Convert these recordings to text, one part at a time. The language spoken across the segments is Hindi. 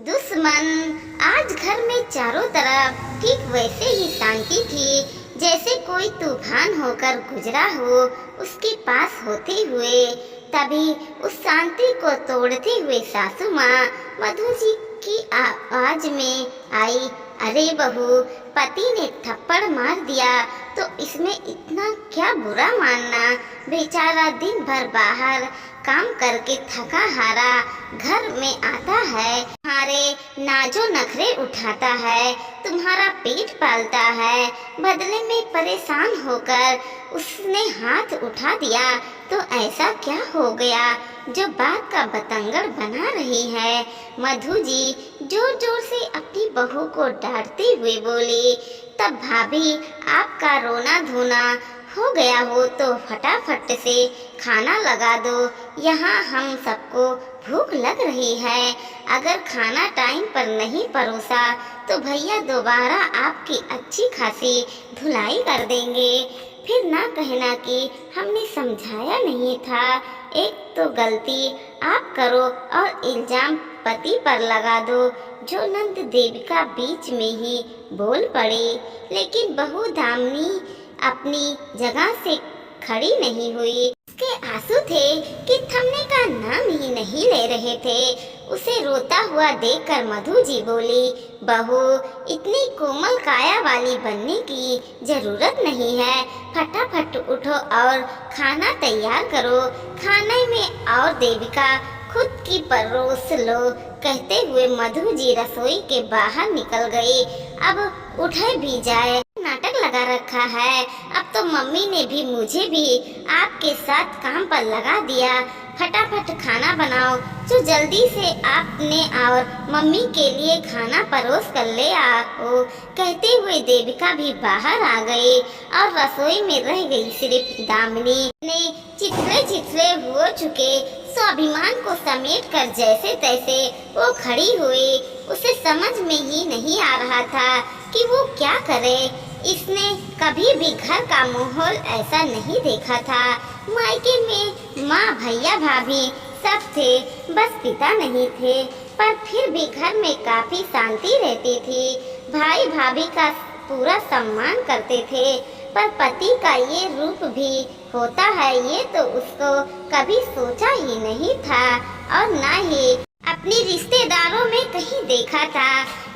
दुश्मन। आज घर में चारों तरफ ठीक वैसे ही शांति थी जैसे कोई तूफान होकर गुजरा हो उसके पास होते हुए। तभी उस शांति को तोड़ते हुए सासू माँ मधु जी की आवाज में आई, अरे बहू, पति ने थप्पड़ मार दिया तो इसमें इतना क्या बुरा मानना। बेचारा दिन भर बाहर काम करके थका हारा घर में आता है, तुम्हारे नाजो नखरे उठाता है, तुम्हारा पेट पालता है। बदले में परेशान होकर उसने हाथ उठा दिया तो ऐसा क्या हो गया जो बात का बतंगड़ बना रही है। मधु जी जोर जोर से अपनी बहू को डांटते हुए बोली, तब भाभी आपका रोना धोना हो गया हो तो फटाफट से खाना लगा दो, यहाँ हम सबको भूख लग रही है। अगर खाना टाइम पर नहीं परोसा तो भैया दोबारा आपकी अच्छी खासी धुलाई कर देंगे, फिर ना कहना कि हमने समझाया नहीं था। एक तो गलती आप करो और इल्जाम पति पर लगा दो। जो नंद देविका बीच में ही बोल पड़ी, लेकिन बहू दामिनी अपनी जगह से खड़ी नहीं हुई। उसके आंसू थे कि थमने का नाम ही नहीं ले रहे थे। उसे रोता हुआ देखकर मधु जी बोली, बहू, इतनी कोमल काया वाली बनने की जरूरत नहीं है। फटाफट उठो और खाना तैयार करो। खाने में और देविका खुद की परोस लो। कहते हुए मधु जी रसोई के बाहर निकल गई। अब उठे भी जाए, नाटक लगा रखा है। अब तो मम्मी ने भी मुझे भी आपके साथ काम पर लगा दिया। फटाफट खाना बनाओ, जो जल्दी से आपने और मम्मी के लिए खाना परोस कर ले आओ। कहते हुए देविका भी बाहर आ गई और रसोई में रह गई सिर्फ दामिनी। ने चिथड़े चिथड़े हो चुके स्वाभिमान को समेट कर जैसे तैसे वो खड़ी हुई। उसे समझ में ही नहीं आ रहा था कि वो क्या करे। इसने कभी भी घर का माहौल ऐसा नहीं देखा था। मायके में माँ भैया भाभी सब थे, बस पिता नहीं थे, पर फिर भी घर में काफी शांति रहती थी। भाई भाभी का पूरा सम्मान करते थे, पर पति का ये रूप भी होता है ये तो उसको कभी सोचा ही नहीं था और ना ही अपने रिश्तेदारों में कहीं देखा था।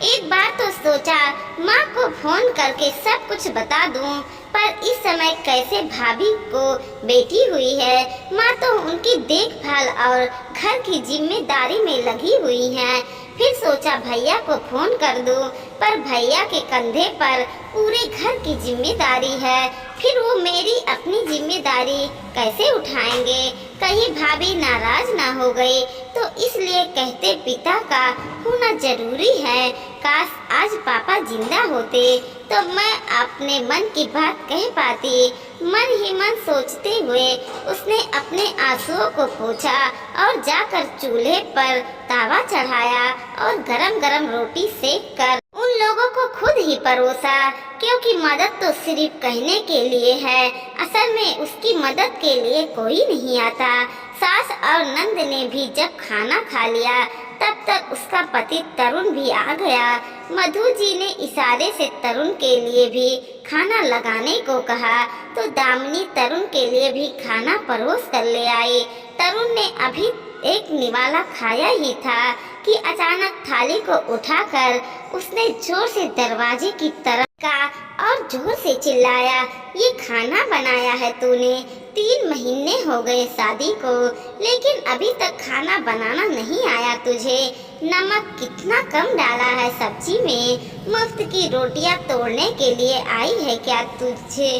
एक बार तो सोचा माँ को फोन करके सब कुछ बता दूं, पर इस समय कैसे भाभी को बेटी हुई है, माँ तो उनकी देखभाल और घर की जिम्मेदारी में लगी हुई है। फिर सोचा भैया को फोन कर दूं, पर भैया के कंधे पर पूरे घर की जिम्मेदारी है, फिर वो मेरी अपनी जिम्मेदारी कैसे उठाएंगे। कहीं भाभी नाराज ना हो गई, तो इसलिए कहते पिता का होना जरूरी है। काश आज पापा जिंदा होते तो मैं अपने मन की बात कह पाती। मन ही मन सोचते हुए उसने अपने आंसुओं को पोंछा और जाकर चूल्हे पर तावा चढ़ाया और गरम गरम रोटी सेक कर उन लोगों को खुद ही परोसा, क्योंकि मदद तो सिर्फ कहने के लिए है, असल में उसकी मदद के लिए कोई नहीं आता। सास और नंद ने भी जब खाना खा लिया तब तक उसका पति तरुण भी आ गया। मधु जी ने इशारे से तरुण के लिए भी खाना लगाने को कहा, तो दामिनी तरुण के लिए भी खाना परोस कर ले आई। तरुण ने अभी एक निवाला खाया ही था कि अचानक थाली को उठाकर उसने जोर से दरवाजे की तरफ का और जोर से चिल्लाया, ये खाना बनाया है तूने? 3 महीने हो गए शादी को, लेकिन अभी तक खाना बनाना नहीं आया तुझे। नमक कितना कम डाला है सब्जी में? मुफ्त की रोटियां तोड़ने के लिए आई है क्या तुझे,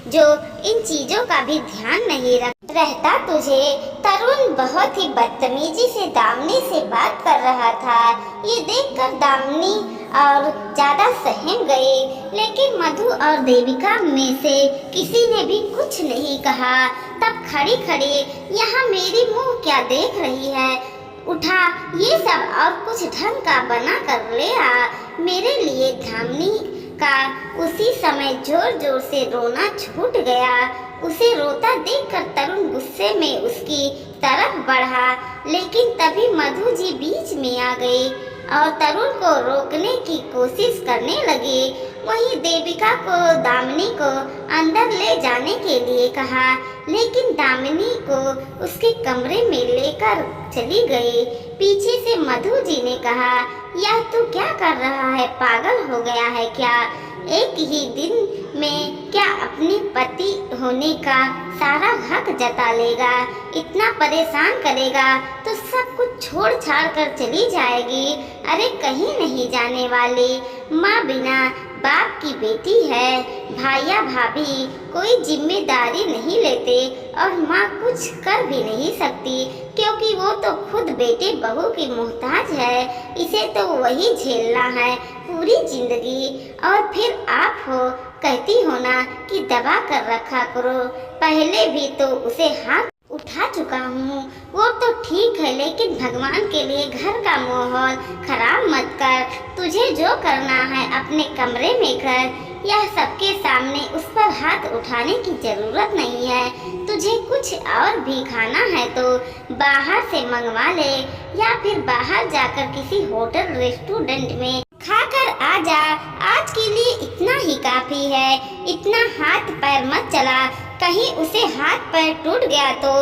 जो इन चीजों का भी ध्यान नहीं रहता तुझे? तरुण बहुत ही बदतमीजी से दामिनी से बात कर रहा था। ये देखकर दामिनी और ज्यादा सहम गई, लेकिन मधु और देविका में से किसी ने भी कुछ नहीं कहा। तब खड़ी खड़ी यहाँ मेरी मुंह क्या देख रही है? उठा ये सब और कुछ ढंग का बना कर ले आ मेरे लिए। दामिनी का उसी समय जोर जोर से रोना छूट गया। उसे रोता देखकर तरुण गुस्से में उसकी तरफ बढ़ा, लेकिन तभी मधु जी बीच में आ गई। और तरुण को रोकने की कोशिश करने लगी। वहीं देविका को दामिनी को अंदर ले जाने के लिए कहा, लेकिन दामिनी को उसके कमरे में लेकर चली गई। पीछे से मधु जी ने कहा, यह तू क्या कर रहा है, पागल हो गया है क्या? एक ही दिन में क्या अपने पति होने का सारा हक जता लेगा? इतना परेशान करेगा तो सब कुछ छोड़ छाड़ कर चली जाएगी। अरे कहीं नहीं जाने वाली, माँ बिना बाप की बेटी है। भाइया भाभी कोई जिम्मेदारी नहीं लेते और माँ कुछ कर भी नहीं सकती, क्योंकि वो तो खुद बेटे बहू की मोहताज है। इसे तो वही झेलना है पूरी जिंदगी। और फिर आप हो, कहती हो ना कि दबा कर रखा करो। पहले भी तो उसे हाथ उठा चुका हूँ, वो तो ठीक है, लेकिन भगवान के लिए घर का माहौल खराब मत कर। तुझे जो करना है अपने कमरे में कर। यह सबके सामने उस पर हाथ उठाने की जरूरत नहीं है। तुझे कुछ और भी खाना है तो बाहर से मंगवा ले, या फिर बाहर जाकर किसी होटल रेस्टोरेंट में खाकर आ जा। आज के लिए इतना ही काफी है। इतना हाथ पैर मत चला, कहीं उसे हाथ पैर टूट गया तो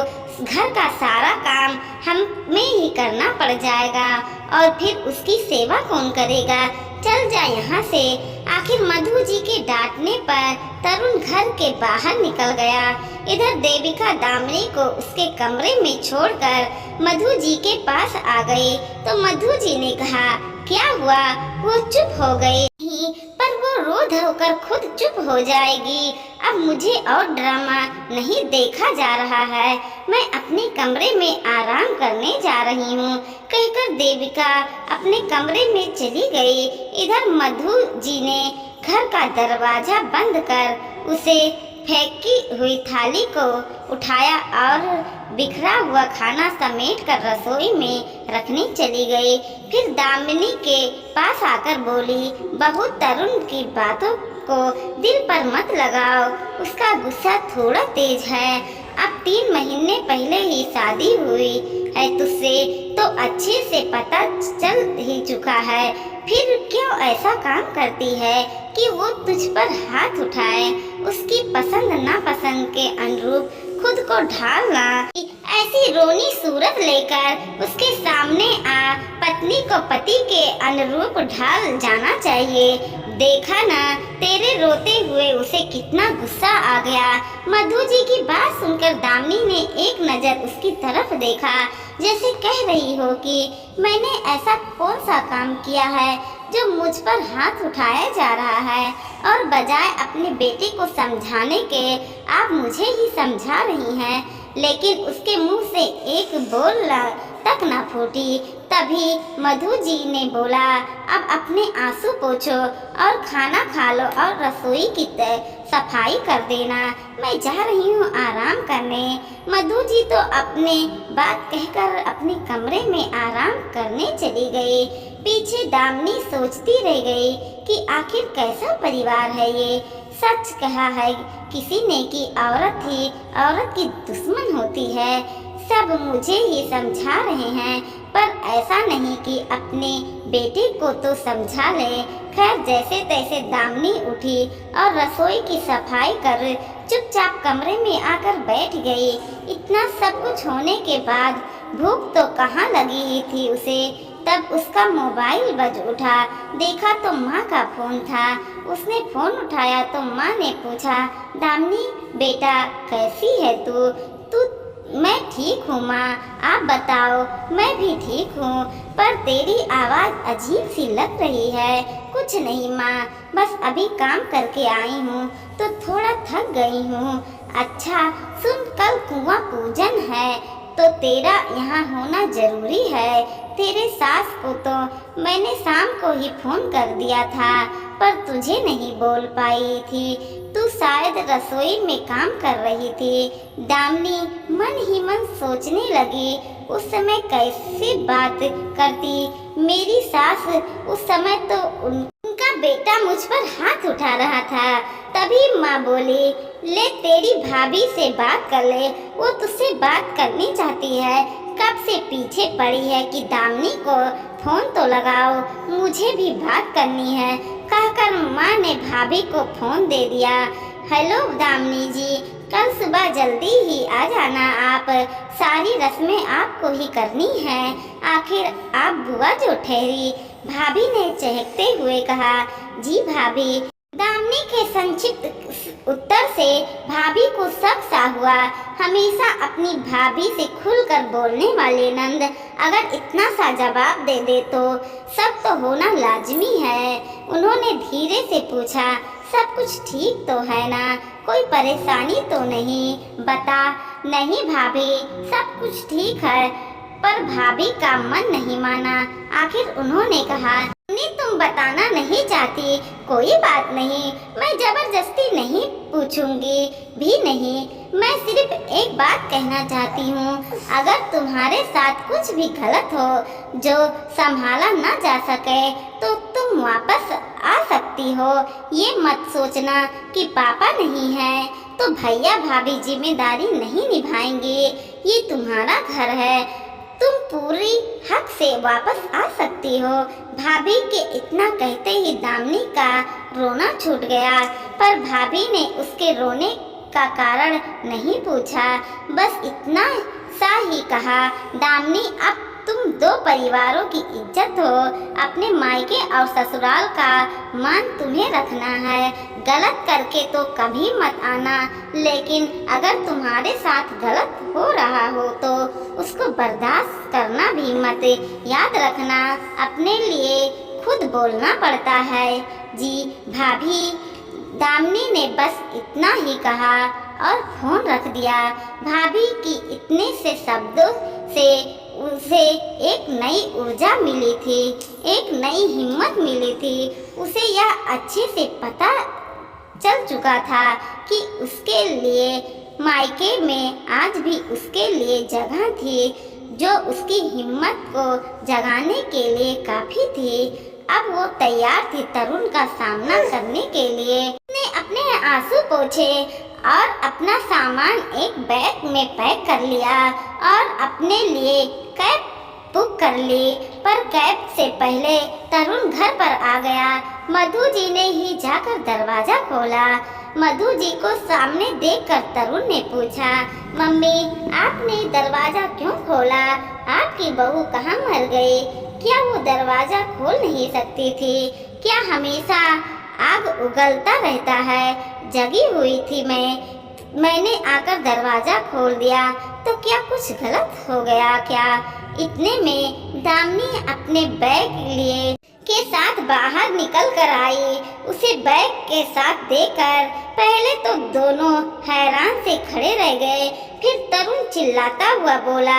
घर का सारा काम हमें ही करना पड़ जाएगा, और फिर उसकी सेवा कौन करेगा? चल जा यहाँ से। आखिर मधु जी के डांटने पर तरुण घर के बाहर निकल गया। इधर देविका दामिनी को उसके कमरे में छोड़कर मधु जी के पास आ गई तो मधु जी ने कहा, क्या हुआ? वो चुप हो गई, पर वो रो धोकर खुद चुप हो जाएगी। अब मुझे और ड्रामा नहीं देखा जा रहा है, मैं अपने कमरे में आराम करने जा रही हूँ, कहकर देविका अपने कमरे में चली गई। इधर मधु जी ने घर का दरवाजा बंद कर उसे फेंकी हुई थाली को उठाया और बिखरा हुआ खाना समेट कर रसोई में रखने चली गई। फिर दामिनी के पास आकर बोली, बहू तरुण की बातों को दिल पर मत लगाओ, उसका गुस्सा थोड़ा तेज है। अब 3 महीने पहले ही शादी हुई है तुझसे, तो अच्छे से पता चल ही चुका है। फिर क्यों ऐसा काम करती है कि वो तुझ पर हाथ उठाए? उसकी पसंद नापसंद के अनुरूप खुद को ढालना। ऐसी रोनी सूरत लेकर उसके सामने आ पत्नी को पति के अनुरूप ढाल जाना चाहिए। देखा ना, तेरे रोते हुए उसे कितना गुस्सा आ गया। मधु जी की बात सुनकर दामिनी ने एक नजर उसकी तरफ देखा, जैसे कह रही हो कि मैंने ऐसा कौन सा काम किया है जो मुझ पर हाथ उठाया जा रहा है, और बजाय अपने बेटे को समझाने के आप मुझे ही समझा रही हैं। लेकिन उसके मुंह से एक बोल तक न फूटी। तभी मधु जी ने बोला, अब अपने आंसू पोंछो और खाना खा लो और रसोई की सफाई कर देना, मैं जा रही हूँ आराम करने। मधु जी तो अपने बात कहकर अपने कमरे में आराम करने चली गई। पीछे दामिनी सोचती रह गई कि आखिर कैसा परिवार है ये। सच कहा है किसी ने कि औरत ही औरत की दुश्मन होती है। सब मुझे ही समझा रहे हैं, पर ऐसा नहीं कि अपने बेटे को तो समझा ले। खैर, जैसे तैसे दामिनी उठी और रसोई की सफाई कर चुपचाप कमरे में आकर बैठ गई। इतना सब कुछ होने के बाद भूख तो कहाँ लगी ही थी उसे। तब उसका मोबाइल बज उठा, देखा तो माँ का फोन था। उसने फोन उठाया तो माँ ने पूछा, दामिनी बेटा कैसी है तू? मैं ठीक हूँ माँ, आप बताओ। मैं भी ठीक हूँ, पर तेरी आवाज़ अजीब सी लग रही है। कुछ नहीं माँ, बस अभी काम करके आई हूँ तो थोड़ा थक गई हूँ। अच्छा सुन, कल कुआं पूजन है तो तेरा यहाँ होना जरूरी है। तेरे सास को तो मैंने शाम को ही फोन कर दिया था, पर तुझे नहीं बोल पाई थी। तू शायद रसोई में काम कर रही थी। दामिनी मन ही मन सोचने लगी, उस समय कैसे बात करती मेरी सास। उस समय तो उनका बेटा मुझ पर हाथ उठा रहा था। तभी माँ बोली, ले तेरी भाभी से बात कर ले, वो तुझसे बात करनी चाहती है। कब से पीछे पड़ी है कि दामिनी को फोन तो लगाओ, मुझे भी बात करनी है, कहकर माँ ने भाभी को फोन दे दिया। हेलो दामिनी जी, कल सुबह जल्दी ही आ जाना आप, सारी रस्में आपको ही करनी है, आखिर आप बुआ जो ठहरी, भाभी ने चहकते हुए कहा। जी भाभी। दामिनी के संक्षिप्त उत्तर से भाभी को शक सा हुआ। हमेशा अपनी भाभी से खुलकर बोलने वाले नंद अगर इतना सा जवाब दे दे तो सब तो होना लाजमी है। उन्होंने धीरे से पूछा, सब कुछ ठीक तो है ना, कोई परेशानी तो नहीं? बता। नहीं भाभी, सब कुछ ठीक है, पर भाभी का मन नहीं माना। आखिर उन्होंने कहा, तुम बताना नहीं चाहती, कोई बात नहीं, मैं जबरदस्ती नहीं पूछूंगी भी नहीं, मैं सिर्फ एक बात कहना चाहती हूँ, अगर तुम्हारे साथ कुछ भी गलत हो जो संभाला ना जा सके तो तुम वापस आ सकती हो। ये मत सोचना कि पापा नहीं है तो भैया भाभी जिम्मेदारी नहीं निभाएंगे, ये तुम्हारा घर है, तुम पूरी हक से वापस आ सकती हो। भाभी के इतना कहते ही दामिनी का रोना छूट गया, पर भाभी ने उसके रोने का कारण नहीं पूछा, बस इतना सा ही कहा, दामिनी अब तुम दो परिवारों की इज्जत हो, अपने मायके और ससुराल का मान तुम्हें रखना है, गलत करके तो कभी मत आना, लेकिन अगर तुम्हारे साथ गलत हो रहा हो तो उसको बर्दाश्त करना भी मत, याद रखना अपने लिए खुद बोलना पड़ता है। जी भाभी। दामिनी ने बस इतना ही कहा और फोन रख दिया। भाभी की इतने से शब्दों से उसे एक नई ऊर्जा मिली थी, एक नई हिम्मत मिली थी। उसे यह अच्छे से पता चल चुका था कि उसके लिए मायके में आज भी उसके लिए जगह थी, जो उसकी हिम्मत को जगाने के लिए काफी थी। अब वो तैयार थी तरुण का सामना करने के लिए। उसने अपने आंसू पोंछे और अपना सामान एक बैग में पैक कर लिया और अपने लिए कैब बुक कर ली, पर कैब से पहले तरुण घर पर आ गया। मधु जी ने ही जाकर दरवाजा खोला। मधु जी को सामने देखकर तरुण ने पूछा, मम्मी आपने दरवाजा क्यों खोला? आपकी बहू कहाँ मर गई? क्या वो दरवाजा खोल नहीं सकती थी? क्या हमेशा आग उगलता रहता है? जगी हुई थी मैंने आकर दरवाजा खोल दिया तो क्या कुछ गलत हो गया क्या? इतने में दामिनी अपने बैग लिए के साथ बाहर निकल कर आई। उसे बैग के साथ देखकर पहले तो दोनों हैरान से खड़े रह गए, फिर तरुण चिल्लाता हुआ बोला,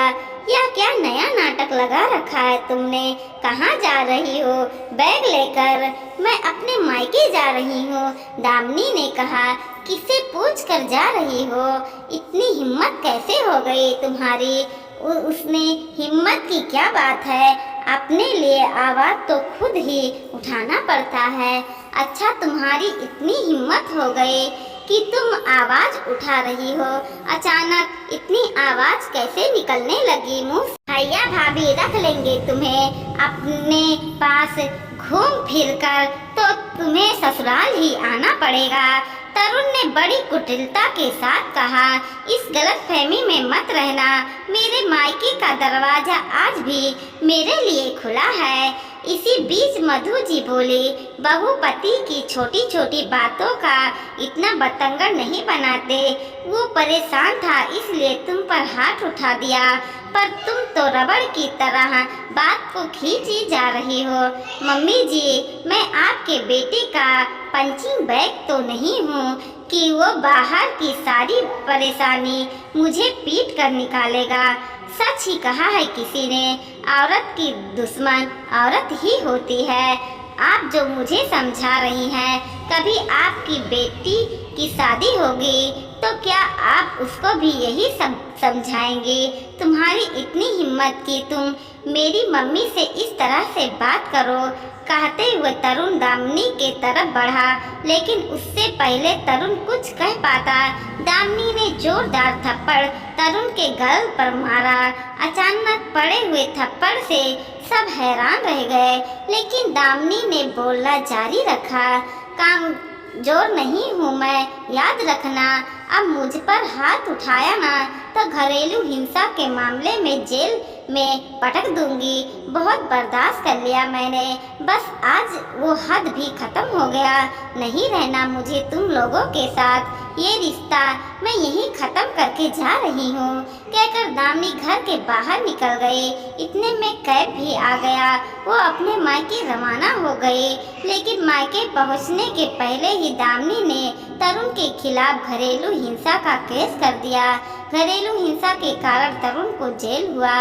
यह क्या नया नाटक लगा रखा है तुमने? कहाँ जा रही हो बैग लेकर? मैं अपने मायके जा रही हूँ। दामिनी ने कहा, किससे पूछ कर जा रही हो? इतनी हिम्मत कैसे हो गई तुम्हारी? उसने हिम्मत की क्या बात है, अपने लिए आवाज तो खुद ही उठाना पड़ता है। अच्छा तुम्हारी इतनी हिम्मत हो गई कि तुम आवाज उठा रही हो, अचानक इतनी आवाज कैसे निकलने लगी मुंह? भैया भाभी रख लेंगे तुम्हें अपने पास, घूम फिर कर तो तुम्हें ससुराल ही आना पड़ेगा। तरुण ने बड़ी कुटिलता के साथ कहा, इस गलतफहमी में मत रहना, मेरे मायके का दरवाजा आज भी मेरे लिए खुला है। इसी बीच मधु जी बोली, बहू पति की छोटी छोटी बातों का इतना बतंगड़ नहीं बनाते, वो परेशान था इसलिए तुम पर हाथ उठा दिया, पर तुम तो रबड़ की तरह बात को खींची जा रही हो। मम्मी जी, मैं आपके बेटे का पंचिंग बैग तो नहीं हूँ कि वो बाहर की सारी परेशानी मुझे पीट कर निकालेगा। सच ही कहा है किसी ने, औरत की दुश्मन औरत ही होती है। आप जो मुझे समझा रही हैं, कभी आपकी बेटी की शादी होगी तो क्या आप उसको भी यही सब समझाएंगे? तुम्हारी इतनी हिम्मत कि तुम मेरी मम्मी से इस तरह से बात करो, कहते हुए तरुण दामिनी के तरफ बढ़ा, लेकिन उससे पहले तरुण कुछ कह पाता, दामिनी ने जोरदार थप्पड़ तरुण के गल पर मारा। अचानक पड़े हुए थप्पड़ से सब हैरान रह गए, लेकिन दामिनी ने बोलना जारी रखा, काम जोर नहीं हूँ मैं, याद रखना। अब मुझ पर हाथ उठाया ना तो घरेलू हिंसा के मामले में जेल में पटक दूंगी। बहुत बर्दाश्त कर लिया मैंने, बस आज वो हद भी खत्म हो गया। नहीं रहना मुझे तुम लोगों के साथ, ये रिश्ता मैं यहीं खत्म करके जा रही हूँ, कहकर दामिनी घर के बाहर निकल गई। इतने में कैब भी आ गया। वो अपने मायके रवाना हो गई, लेकिन मायके पहुँचने के पहले ही दामिनी ने तरुण के खिलाफ घरेलू हिंसा का केस कर दिया। घरेलू हिंसा के कारण तरुण को जेल हुआ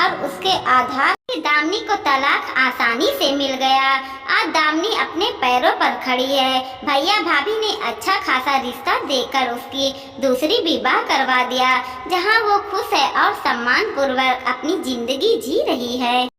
और उसके आधार पर दामिनी को तलाक आसानी से मिल गया। आज दामिनी अपने पैरों पर खड़ी है। भैया भाभी ने अच्छा खासा रिश्ता देकर उसकी दूसरी विवाह करवा दिया, जहां वो खुश है और सम्मान पूर्वक अपनी जिंदगी जी रही है।